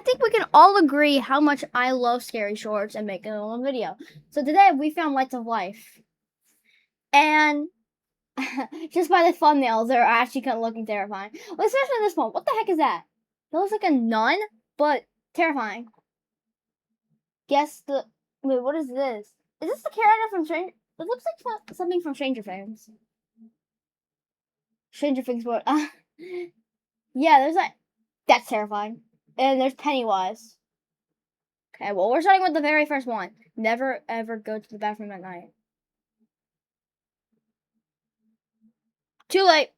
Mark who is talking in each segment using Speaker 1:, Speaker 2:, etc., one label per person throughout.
Speaker 1: think we can all agree how much I love scary shorts and making a video. So today we found Lights of Life. And just by the thumbnails, they're actually kind of looking terrifying. Well, especially this one. What the heck is that? It looks like a nun, but terrifying. Wait, what is this? Is this the character from Stranger? It looks like something from Stranger Things. Stranger Things, what? Yeah, there's like, that's terrifying. And there's Pennywise. Okay, well, we're starting with the very first one. Never ever go to the bathroom at night. Too late.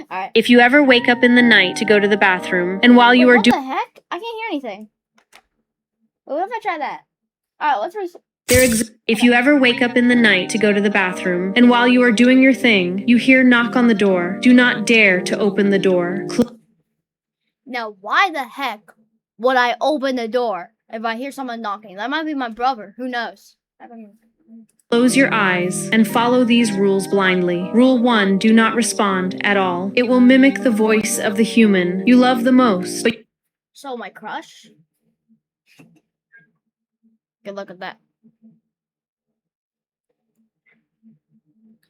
Speaker 1: Alright.
Speaker 2: If you ever wake up in the night to go to the bathroom, and while you are doing—
Speaker 1: What the heck? I can't hear anything. What if I try that? Alright, let's
Speaker 2: If you ever wake up in the night to go to the bathroom, and while you are doing your thing, you hear knock on the door, do not dare to open the door.
Speaker 1: Now, why the heck would I open the door if I hear someone knocking? That might be my brother. Who knows?
Speaker 2: Close your eyes and follow these rules blindly. Rule 1, do not respond at all. It will mimic the voice of the human you love the most.
Speaker 1: So, my crush? Good luck with that.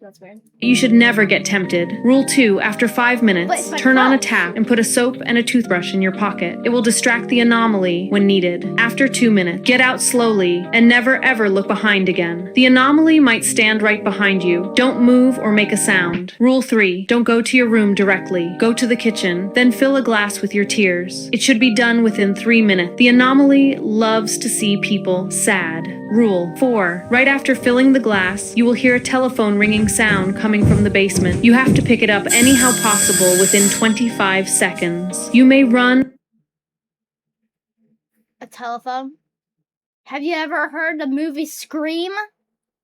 Speaker 1: That's weird.
Speaker 2: You should never get tempted. Rule 2, after 5 minutes, turn on a tap and put a soap and a toothbrush in your pocket. It will distract the anomaly when needed. After 2 minutes, get out slowly and never ever look behind again. The anomaly might stand right behind you. Don't move or make a sound. Rule 3, don't go to your room directly. Go to the kitchen, then fill a glass with your tears. It should be done within 3 minutes. The anomaly loves to see people sad. Rule 4, right after filling the glass, you will hear a telephone ringing sound coming from the basement. You have to pick it up anyhow possible within 25 seconds. You may run.
Speaker 1: A telephone? Have you ever heard the movie Scream?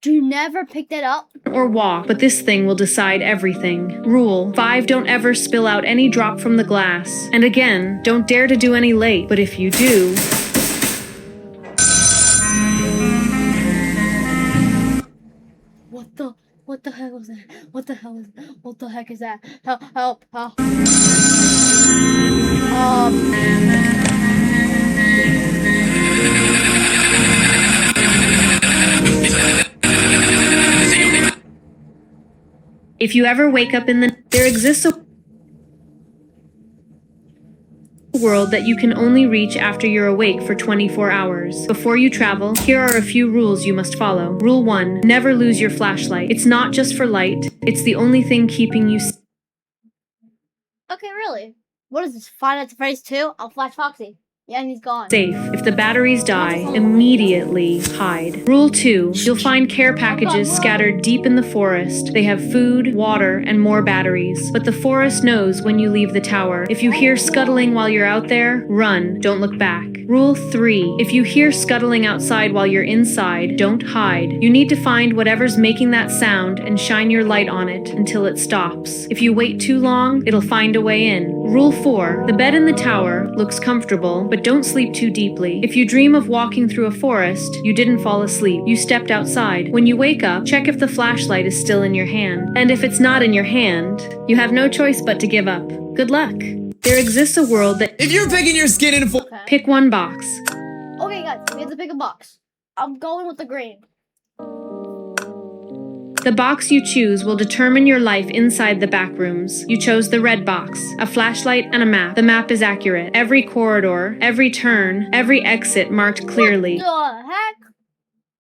Speaker 1: Do you never pick that up?
Speaker 2: Or walk, but this thing will decide everything. Rule 5, don't ever spill out any drop from the glass. And again, don't dare to do any late, but if you do—
Speaker 1: What the hell is that? What the heck is that? Help.
Speaker 2: If you ever wake up in the— there exists a world that you can only reach after you're awake for 24 hours. Before you travel, here are a few rules you must follow. Rule 1, never lose your flashlight. It's not just for light, it's the only thing keeping you
Speaker 1: Okay, really? What is this, Five Nights at Freddy's 2? I'll flash Foxy. Yeah, and he's gone.
Speaker 2: safe. If the batteries die, immediately hide. Rule 2, you'll find care packages scattered deep in the forest. They have food, water, and more batteries. But the forest knows when you leave the tower. If you hear scuttling while you're out there, run, don't look back. Rule 3, if you hear scuttling outside while you're inside, don't hide. You need to find whatever's making that sound and shine your light on it until it stops. If you wait too long, it'll find a way in. Rule 4, the bed in the tower looks comfortable, but don't sleep too deeply. If you dream of walking through a forest, you didn't fall asleep. You stepped outside. When you wake up, check if the flashlight is still in your hand. And if it's not in your hand, you have no choice but to give up. Good luck. There exists a world that—
Speaker 3: if you're picking your skin in a
Speaker 2: pick one box.
Speaker 1: Okay, guys, we have to pick a box. I'm going with the green.
Speaker 2: The box you choose will determine your life inside the back rooms. You chose the red box, a flashlight and a map. The map is accurate. Every corridor, every turn, every exit marked clearly.
Speaker 1: What the heck?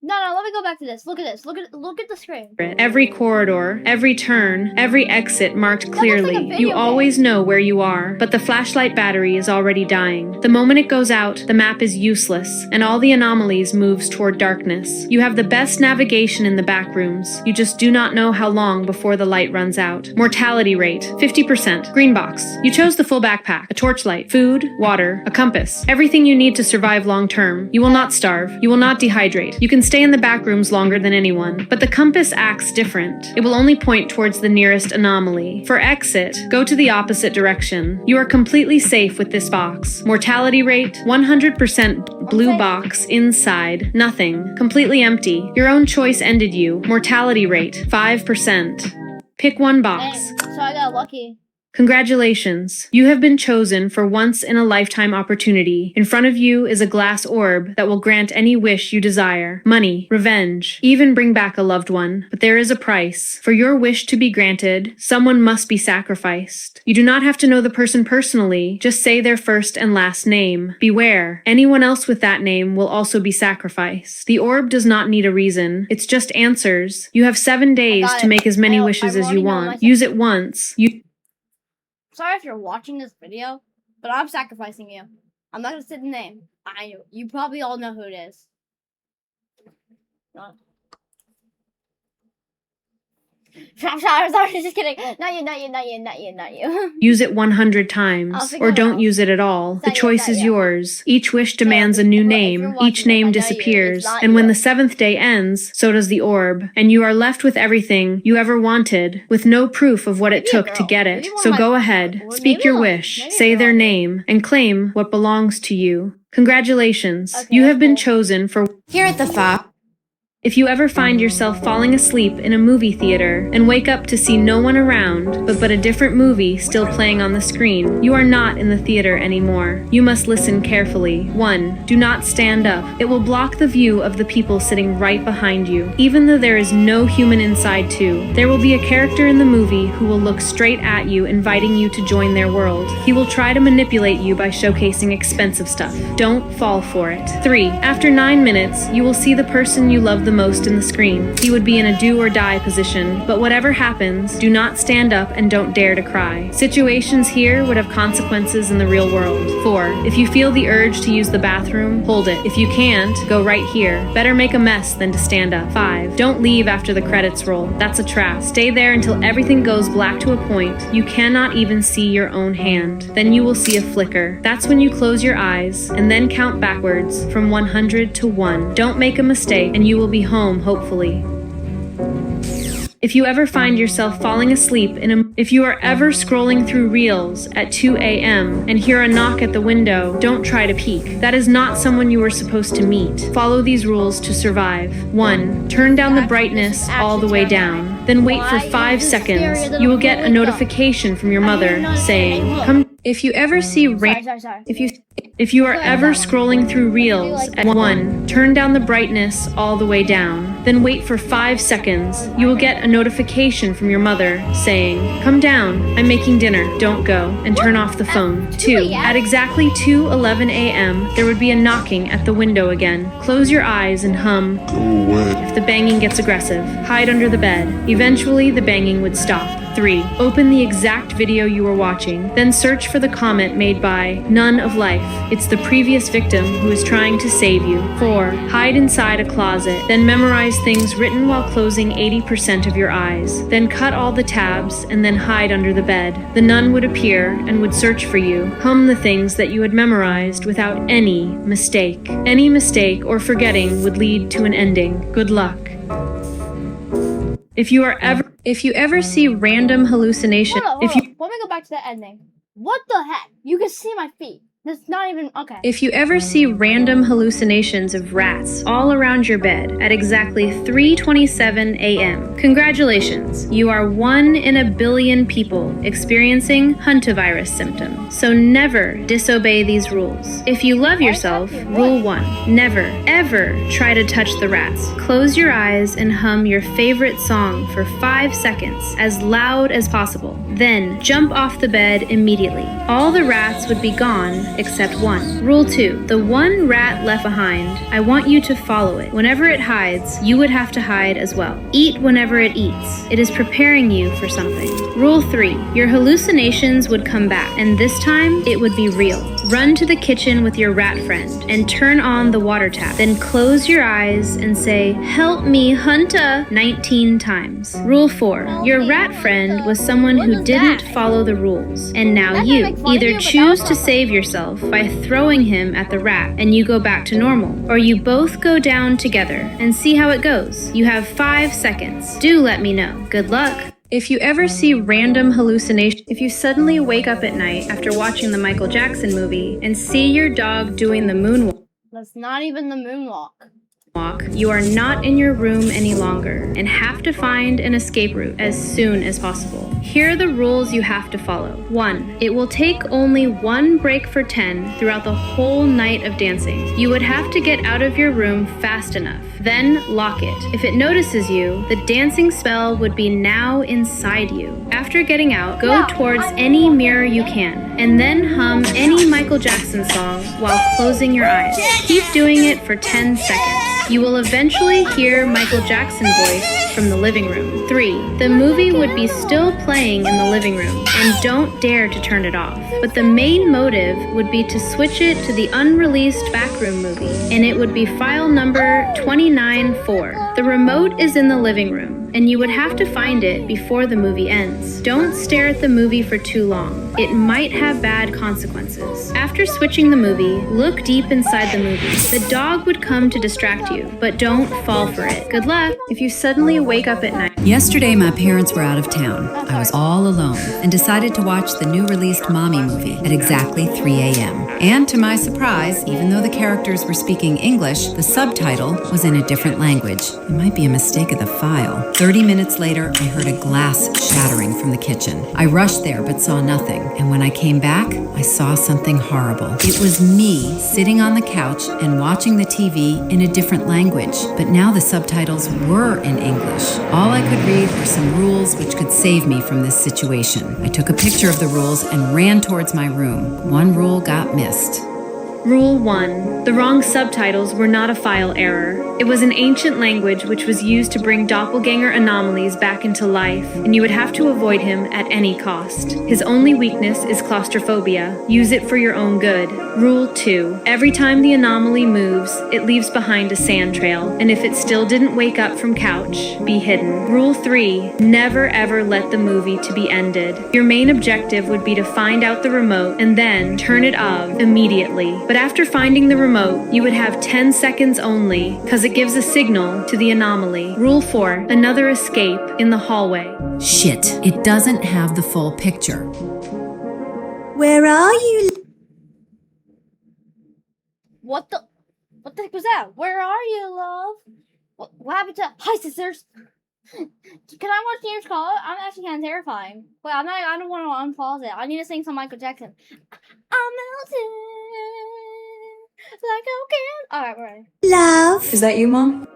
Speaker 1: No, let me go back to this. Look at this. Look at the screen.
Speaker 2: Every corridor, every turn, every exit marked clearly.
Speaker 1: That looks like a
Speaker 2: You
Speaker 1: video
Speaker 2: always know where you are, but the flashlight battery is already dying. The moment it goes out, the map is useless, and all the anomalies moves toward darkness. You have the best navigation in the back rooms. You just do not know how long before the light runs out. Mortality rate, 50%. Green box. You chose the full backpack, a torchlight, food, water, a compass. Everything you need to survive long term. You will not starve. You will not dehydrate. You can stay in the back rooms longer than anyone, but the compass acts different. It will only point towards the nearest anomaly. For exit, go to the opposite direction. You are completely safe with this box. Mortality rate, 100% blue box inside, nothing, completely empty. Your own choice ended you. Mortality rate, 5%. Pick one box.
Speaker 1: Dang, so I got lucky.
Speaker 2: Congratulations! You have been chosen for once-in-a-lifetime opportunity. In front of you is a glass orb that will grant any wish you desire. Money, revenge, even bring back a loved one. But there is a price. For your wish to be granted, someone must be sacrificed. You do not have to know the person personally, just say their first and last name. Beware, anyone else with that name will also be sacrificed. The orb does not need a reason, it's just answers. You have 7 days to make as many wishes as you want. Use it once.
Speaker 1: Sorry if you're watching this video, but I'm sacrificing you. I'm not gonna say the name. You probably all know who it is. Sorry, just kidding. Not you.
Speaker 2: Use it 100 times, or don't use it at all. The choice is yours. Each wish demands a new name. Each name disappears. And when the 7th day ends, so does the orb. And you are left with everything you ever wanted, with no proof of what it took to get it. So go ahead, speak your wish, say their name, and claim what belongs to you. Congratulations. You have been chosen for...
Speaker 3: Here at the Fox.
Speaker 2: If you ever find yourself falling asleep in a movie theater and wake up to see no one around, but a different movie still playing on the screen, you are not in the theater anymore. You must listen carefully. 1. Do not stand up. It will block the view of the people sitting right behind you. Even though there is no human inside too, there will be a character in the movie who will look straight at you, inviting you to join their world. He will try to manipulate you by showcasing expensive stuff. Don't fall for it. 3. After 9 minutes, you will see the person you love the most in the screen. He would be in a do or die position, but whatever happens, do not stand up and don't dare to cry. Situations here would have consequences in the real world. 4. If you feel the urge to use the bathroom, hold it. If you can't, go right here. Better make a mess than to stand up. 5. Don't leave after the credits roll. That's a trap. Stay there until everything goes black to a point you cannot even see your own hand. Then you will see a flicker. That's when you close your eyes and then count backwards from 100 to 1. Don't make a mistake and you will be home, hopefully. If you ever find yourself falling asleep if you are ever scrolling through Reels at 2 a.m. and hear a knock at the window, don't try to peek. That is not someone you were supposed to meet. Follow these rules to survive. 1. Turn down the brightness all the way down. Then wait for 5 seconds. You will get a notification from your mother saying, "Come." If you ever see If you are ever scrolling through Reels at 1, turn down the brightness all the way down. Then wait for 5 seconds. You will get a notification from your mother saying, "Come down, I'm making dinner, don't go," and turn off the phone. 2. At exactly 2:11 a.m., there would be a knocking at the window again. Close your eyes and hum.
Speaker 4: Go away.
Speaker 2: If the banging gets aggressive, hide under the bed. Eventually, the banging would stop. 3. Open the exact video you were watching, then search for the comment made by None of Life. It's the previous victim who is trying to save you. 4. Hide inside a closet, then memorize things written while closing 80% of your eyes. Then cut all the tabs and then hide under the bed. The nun would appear and would search for you. Hum the things that you had memorized without any mistake. Any mistake or forgetting would lead to an ending. Good luck. If you ever see random hallucination,
Speaker 1: Hold on. Let me go back to the ending. What the heck? You can see my feet. That's not even okay.
Speaker 2: If you ever see random hallucinations of rats all around your bed at exactly 3:27 a.m., congratulations. You are 1 in a billion people experiencing hantavirus symptoms. So never disobey these rules. If you love yourself, rule 1, never, ever try to touch the rats. Close your eyes and hum your favorite song for 5 seconds, as loud as possible. Then jump off the bed immediately. All the rats would be gone except one. Rule 2. The one rat left behind, I want you to follow it. Whenever it hides, you would have to hide as well. Eat whenever it eats. It is preparing you for something. Rule 3. Your hallucinations would come back, and this time, it would be real. Run to the kitchen with your rat friend and turn on the water tap. Then close your eyes and say, "Help me, Hunta," 19 times. Rule 4. Your rat friend was someone who didn't follow the rules, and now you either choose to save yourself by throwing him at the rat and you go back to normal, or you both go down together and see how it goes. You have 5 seconds. Do let me know. Good luck. If you ever see random hallucinations, if you suddenly wake up at night after watching the Michael Jackson movie and see your dog doing the moonwalk,
Speaker 1: That's not even the moonwalk.
Speaker 2: walk, you are not in your room any longer and have to find an escape route as soon as possible. Here are the rules you have to follow. 1. It will take only one break for 10 throughout the whole night of dancing. You would have to get out of your room fast enough. Then lock it. If it notices you, the dancing spell would be now inside you. After getting out, go towards any mirror you can, and then hum any Michael Jackson song while closing your eyes. Keep doing it for 10 seconds. You will eventually hear Michael Jackson's voice from the living room. 3. The movie would be still playing in the living room, and don't dare to turn it off. But the main motive would be to switch it to the unreleased backroom movie, and it would be file number 294. The remote is in the living room, and you would have to find it before the movie ends. Don't stare at the movie for too long. It might have bad consequences. After switching the movie, look deep inside the movie. The dog would come to distract you, but don't fall for it. Good luck if you suddenly wake up at night.
Speaker 3: Yesterday, my parents were out of town. I was all alone and decided to watch the new released Mommy movie at exactly 3 a.m. And to my surprise, even though the characters were speaking English, the subtitle was in a different language. It might be a mistake of the file. 30 minutes later, I heard a glass shattering from the kitchen. I rushed there but saw nothing, and when I came back, I saw something horrible. It was me sitting on the couch and watching the TV in a different language, but now the subtitles were in English. All I could read were some rules which could save me from this situation. I took a picture of the rules and ran towards my room. One rule got missed.
Speaker 2: Rule 1. The wrong subtitles were not a file error. It was an ancient language which was used to bring doppelganger anomalies back into life, and you would have to avoid him at any cost. His only weakness is claustrophobia. Use it for your own good. Rule 2. Every time the anomaly moves, it leaves behind a sand trail, and if it still didn't wake up from couch, be hidden. Rule 3. Never ever let the movie to be ended. Your main objective would be to find out the remote and then turn it off immediately. But after finding the remote, you would have 10 seconds only, because it gives a signal to the anomaly. Rule 4. Another escape in the hallway.
Speaker 3: Shit, it doesn't have the full picture.
Speaker 4: Where are you?
Speaker 1: What the heck was that? Where are you, love? What happened to? Hi, sisters. Can I watch James Call? I'm actually kind of terrifying. Wait, I don't want to unpause it. I need to sing some Michael Jackson. I'm melting like cocaine. All right, we're ready.
Speaker 4: Love.
Speaker 5: Is that you, Mom?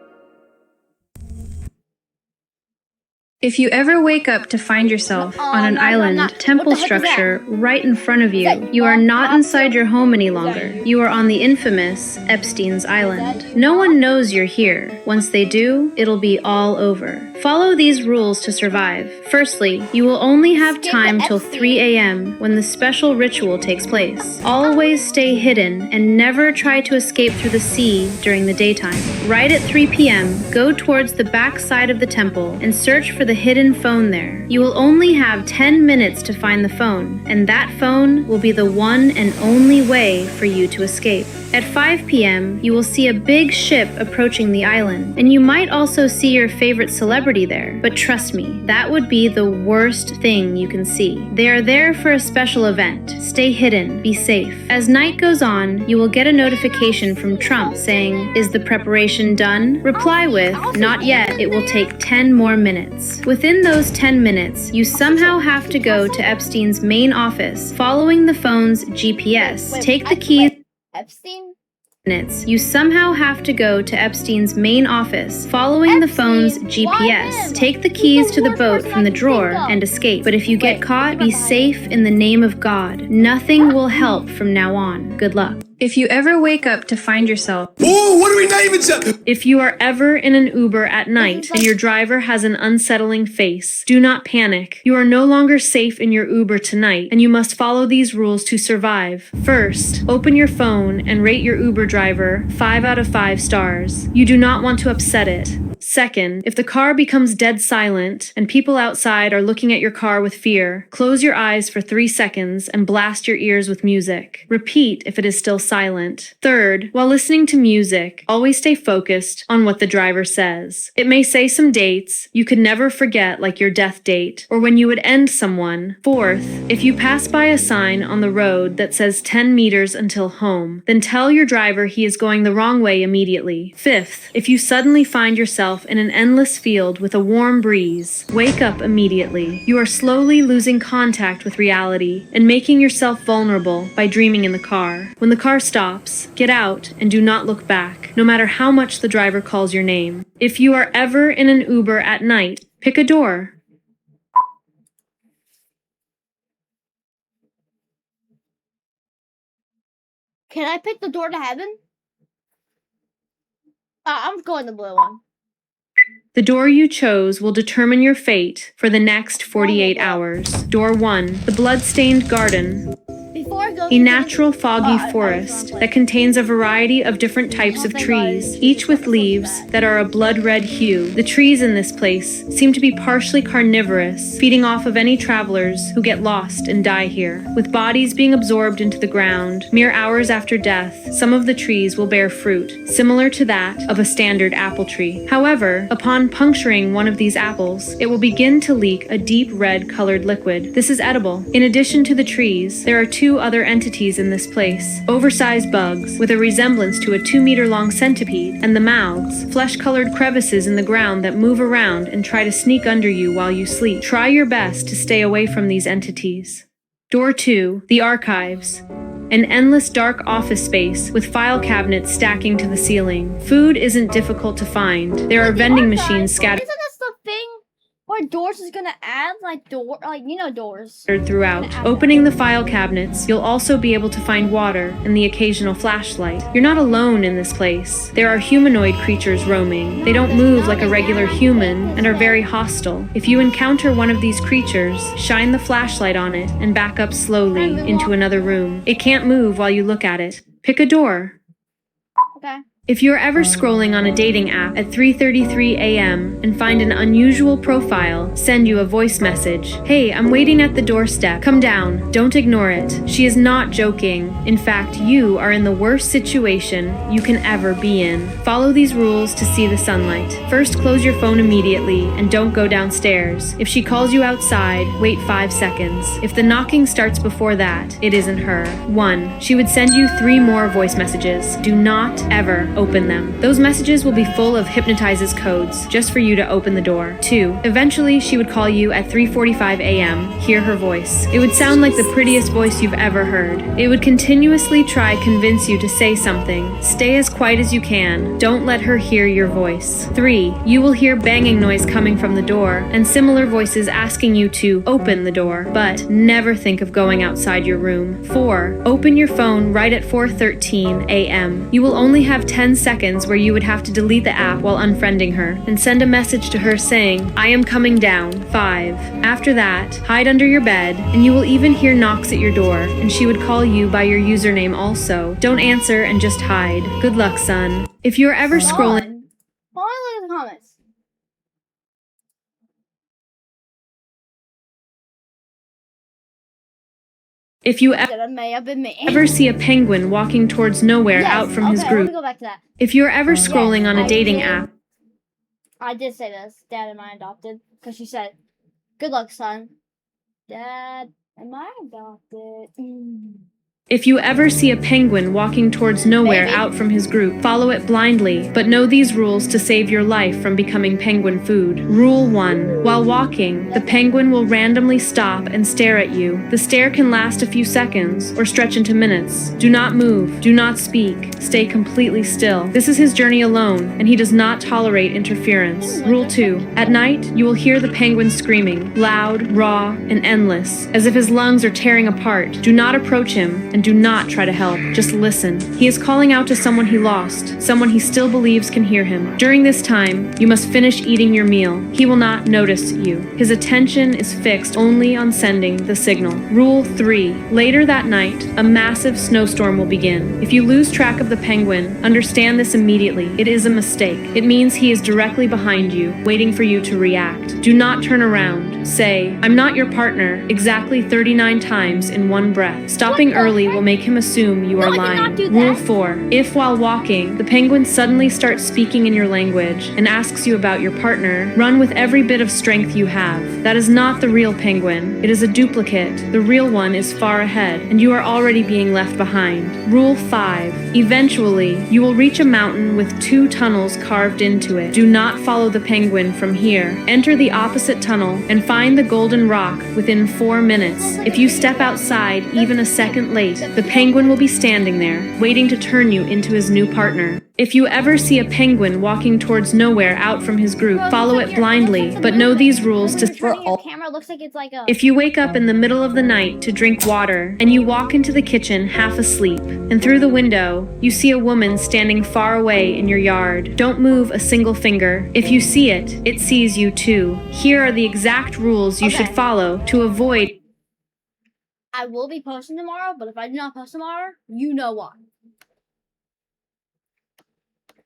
Speaker 2: If you ever wake up to find yourself on an island temple
Speaker 1: What the heck is that?
Speaker 2: structure right in front of
Speaker 1: Is that
Speaker 2: you, you are not
Speaker 1: Bob
Speaker 2: inside
Speaker 1: Dylan?
Speaker 2: your home any
Speaker 1: Is that
Speaker 2: longer.
Speaker 1: you?
Speaker 2: You are on the infamous Epstein's Island.
Speaker 1: that
Speaker 2: No
Speaker 1: Bob?
Speaker 2: one knows you're here. Once they do, it'll be all over. Follow these rules to survive. Firstly, you will only have
Speaker 1: Skip the
Speaker 2: time till
Speaker 1: Epstein.
Speaker 2: 3 a.m. when the special ritual takes place. Always stay hidden and never try to escape through the sea during the daytime. Right at 3 p.m., go towards the back side of the temple and search for the hidden phone there. You will only have 10 minutes to find the phone, and that phone will be the one and only way for you to escape. At 5 p.m., you will see a big ship approaching the island, and you might also see your favorite celebrity there. But trust me, that would be the worst thing you can see. They are there for a special event. Stay hidden, be safe. As night goes on, you will get a notification from Trump saying, "Is the preparation done?" Reply with, "Not yet, it will take 10 more minutes." Within those 10 minutes, you somehow have to go to Epstein's main office, following the phone's GPS. Take the keys.
Speaker 1: Epstein?
Speaker 2: You somehow have to go to Epstein's main office, following the phone's
Speaker 1: Epstein? Why
Speaker 2: GPS.
Speaker 1: him?
Speaker 2: Take the
Speaker 1: He's
Speaker 2: keys
Speaker 1: the
Speaker 2: to the
Speaker 1: worst
Speaker 2: boat
Speaker 1: person
Speaker 2: from
Speaker 1: I
Speaker 2: the
Speaker 1: can
Speaker 2: drawer
Speaker 1: think of.
Speaker 2: and escape. But if you get
Speaker 1: Wait,
Speaker 2: caught,
Speaker 1: what
Speaker 2: be
Speaker 1: about
Speaker 2: safe in the name of God. Nothing will help from now on. Good luck. If you ever wake up to find yourself
Speaker 6: Oh, what do we name it?
Speaker 2: If you are ever in an Uber at night
Speaker 1: is
Speaker 2: and
Speaker 1: like-
Speaker 2: your driver has an unsettling face, do not panic. You are no longer safe in your Uber tonight, and you must follow these rules to survive. First, open your phone and rate your Uber driver 5 out of 5 stars. You do not want to upset it. Second, if the car becomes dead silent and people outside are looking at your car with fear, close your eyes for 3 seconds and blast your ears with music. Repeat if it is still silent. Third, while listening to music, always stay focused on what the driver says. It may say some dates you could never forget, like your death date, or when you would end someone. Fourth, if you pass by a sign on the road that says 10 meters until home, then tell your driver he is going the wrong way immediately. Fifth, if you suddenly find yourself in an endless field with a warm breeze, wake up immediately. You are slowly losing contact with reality and making yourself vulnerable by dreaming in the car. When the car stops, get out and do not look back, no matter how much the driver calls your name. If you are ever in an Uber at night, pick a door.
Speaker 1: Can I pick the door to heaven? I'm going the blue one.
Speaker 2: The door you chose will determine your fate for the next 48 hours. Door 1, the blood-stained garden.
Speaker 1: Before I go
Speaker 2: A natural foggy forest that contains a variety of different types of
Speaker 1: thank
Speaker 2: trees,
Speaker 1: God.
Speaker 2: each with leaves that are a blood-red hue. The trees in this place seem to be partially carnivorous, feeding off of any travelers who get lost and die here. With bodies being absorbed into the ground, mere hours after death, some of the trees will bear fruit, similar to that of a standard apple tree. However, upon puncturing one of these apples, it will begin to leak a deep red-colored liquid. This is edible. In addition to the trees, there are two other entities in this place. Oversized bugs with a resemblance to a 2-meter-long centipede, and the mouths, flesh-colored crevices in the ground that move around and try to sneak under you while you sleep. Try your best to stay away from these entities. Door 2, the archives. An endless dark office space with file cabinets stacking to the ceiling. Food isn't difficult to find. There are vending machines scattered
Speaker 1: Isn't this the thing where doors is gonna add doors?
Speaker 2: throughout. Opening the file cabinets, you'll also be able to find water and the occasional flashlight. You're not alone in this place. There are humanoid creatures roaming. They don't move like a regular human and are very hostile. If you encounter one of these creatures, shine the flashlight on it and back up slowly into another room. It can't move while you look at it. Pick a door.
Speaker 1: Okay.
Speaker 2: If you're ever scrolling on a dating app at 3:33 a.m. and find an unusual profile send you a voice message, "Hey, I'm waiting at the doorstep. Come down." Don't ignore it. She is not joking. In fact, you are in the worst situation you can ever be in. Follow these rules to see the sunlight. First, close your phone immediately and don't go downstairs. If she calls you outside, wait 5 seconds. If the knocking starts before that, it isn't her. 1. She would send you 3 more voice messages. Do not ever open them. Those messages will be full of Hypnotize's codes, just for you to open the door. 2. Eventually, she would call you at 3:45 a.m. Hear her voice. It would sound like the prettiest voice you've ever heard. It would continuously try convince you to say something. Stay as quiet as you can. Don't let her hear your voice. 3. You will hear banging noise coming from the door, and similar voices asking you to open the door, but never think of going outside your room. 4. Open your phone right at 4:13 a.m. You will only have 10 seconds where you would have to delete the app while unfriending her, and send a message to her saying, "I am coming down." 5. After that, hide under your bed, and you will even hear knocks at your door, and she would call you by your username also. Don't answer and just hide. Good luck, son. If you're ever scrolling...
Speaker 1: Hold on, look at the comments.
Speaker 2: If you
Speaker 1: That may have been me.
Speaker 2: ever see a penguin walking towards nowhere
Speaker 1: Yes,
Speaker 2: out from his
Speaker 1: okay, let me
Speaker 2: group,
Speaker 1: go back to that.
Speaker 2: if you're ever scrolling on a
Speaker 1: I
Speaker 2: dating
Speaker 1: did.
Speaker 2: app,
Speaker 1: I did say this. Dad, am I adopted? Because she said, "Good luck, son." Dad, am I adopted?
Speaker 2: if you ever see a penguin walking towards nowhere
Speaker 1: Maybe.
Speaker 2: out from his group, follow it blindly, but know these rules to save your life from becoming penguin food. Rule 1. While walking, the penguin will randomly stop and stare at you. The stare can last a few seconds or stretch into minutes. Do not move. Do not speak. Stay completely still. This is his journey alone, and he does not tolerate interference. Rule 2. At night, you will hear the penguin screaming, loud, raw, and endless, as if his lungs are tearing apart. Do not approach him, and do not try to help. Just listen. He is calling out to someone he lost, someone he still believes can hear him. During this time, you must finish eating your meal. He will not notice you. His attention is fixed only on sending the signal. Rule 3. Later that night, a massive snowstorm will begin. If you lose track of the penguin, understand this immediately. It is a mistake. It means he is directly behind you, waiting for you to react. Do not turn around. Say, "I'm not your partner," exactly 39 times in one breath. Stopping
Speaker 1: What the
Speaker 2: early
Speaker 1: heck?
Speaker 2: will make him assume you
Speaker 1: No,
Speaker 2: are
Speaker 1: I did
Speaker 2: lying.
Speaker 1: not do
Speaker 2: Rule
Speaker 1: that.
Speaker 2: 4. If while walking, the penguin suddenly starts speaking in your language and asks you about your partner, run with every bit of strength you have. That is not the real penguin. It is a duplicate. The real one is far ahead, and you are already being left behind. Rule 5. Eventually, you will reach a mountain with 2 tunnels carved into it. Do not follow the penguin from here. Enter the opposite tunnel and find the golden rock within 4 minutes. If you step outside even a second late, the penguin will be standing there, waiting to turn you into his new partner. If you ever see a penguin walking towards nowhere out from his group,
Speaker 1: Bro,
Speaker 2: follow it blindly, but know these rules
Speaker 1: When
Speaker 2: to
Speaker 1: you're turning your camera, it looks like it's like a.
Speaker 2: if you wake up in the middle of the night to drink water, and you walk into the kitchen half asleep, and through the window, you see a woman standing far away in your yard, don't move a single finger. If you see it, it sees you too. Here are the exact rules you should
Speaker 1: Okay.
Speaker 2: follow to avoid
Speaker 1: I will be posting tomorrow, but if I do not post tomorrow, you know why.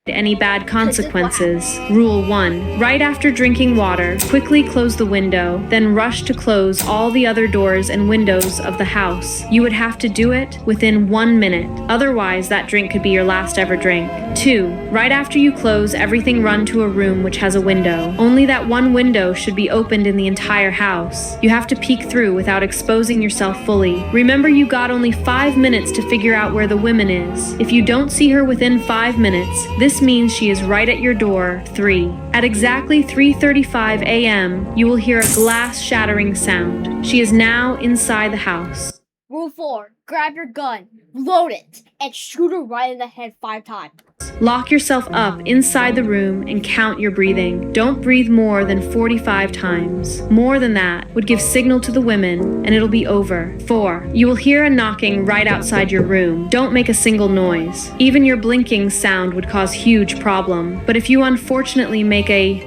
Speaker 2: any bad consequences. Rule 1. Right after drinking water, quickly close the window, then rush to close all the other doors and windows of the house. You would have to do it within 1 minute. Otherwise, that drink could be your last ever drink. 2. Right after you close everything, run to a room which has a window. Only that one window should be opened in the entire house. You have to peek through without exposing yourself fully. Remember, you got only 5 minutes to figure out where the woman is. If you don't see her within 5 minutes, this means she is right at your door. 3. At exactly 3:35 a.m., you will hear a glass shattering sound. She is now inside the house.
Speaker 1: Rule 4. Grab your gun, load it, and shoot her right in the head 5 times.
Speaker 2: Lock yourself up inside the room and count your breathing. Don't breathe more than 45 times. More than that would give signal to the women and it'll be over. 4. You will hear a knocking right outside your room. Don't make a single noise. Even your blinking sound would cause huge problem. But if you unfortunately make a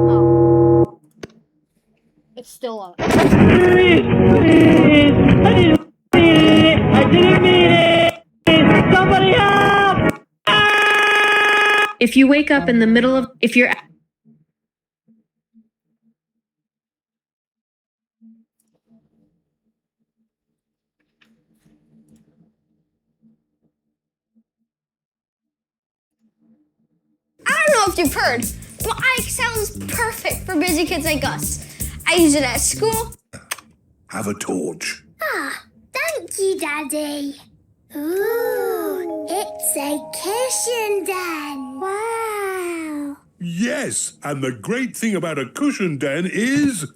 Speaker 1: Oh. It's still on.
Speaker 5: I didn't mean it! Somebody help!
Speaker 2: if you wake up in the middle of if you're
Speaker 6: I don't know if you've heard, but iExcel is perfect for busy kids like us. I use it at school.
Speaker 7: Have a torch.
Speaker 4: Thank you, Daddy. Ooh, it's a cushion, Dan. Wow.
Speaker 7: Yes, and the great thing about a cushion den is...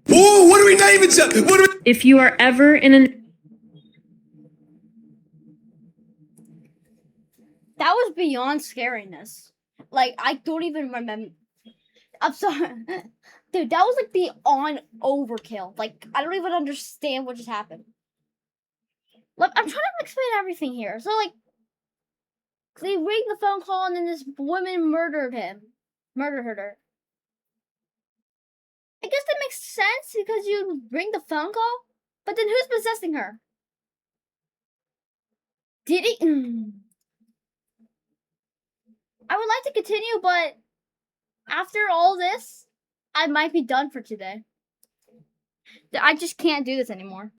Speaker 7: Oh, what do we name it? What do we...
Speaker 2: if you are ever in an
Speaker 1: That was beyond scariness. Like, I don't even remember. I'm sorry. Dude, that was like beyond overkill. Like, I don't even understand what just happened. Look, I'm trying to explain everything here. So, like, they rang the phone call and then this woman murdered her. I guess that makes sense because you ring the phone call, but then who's possessing her? Did he? I would like to continue, but after all this, I might be done for today. I just can't do this anymore.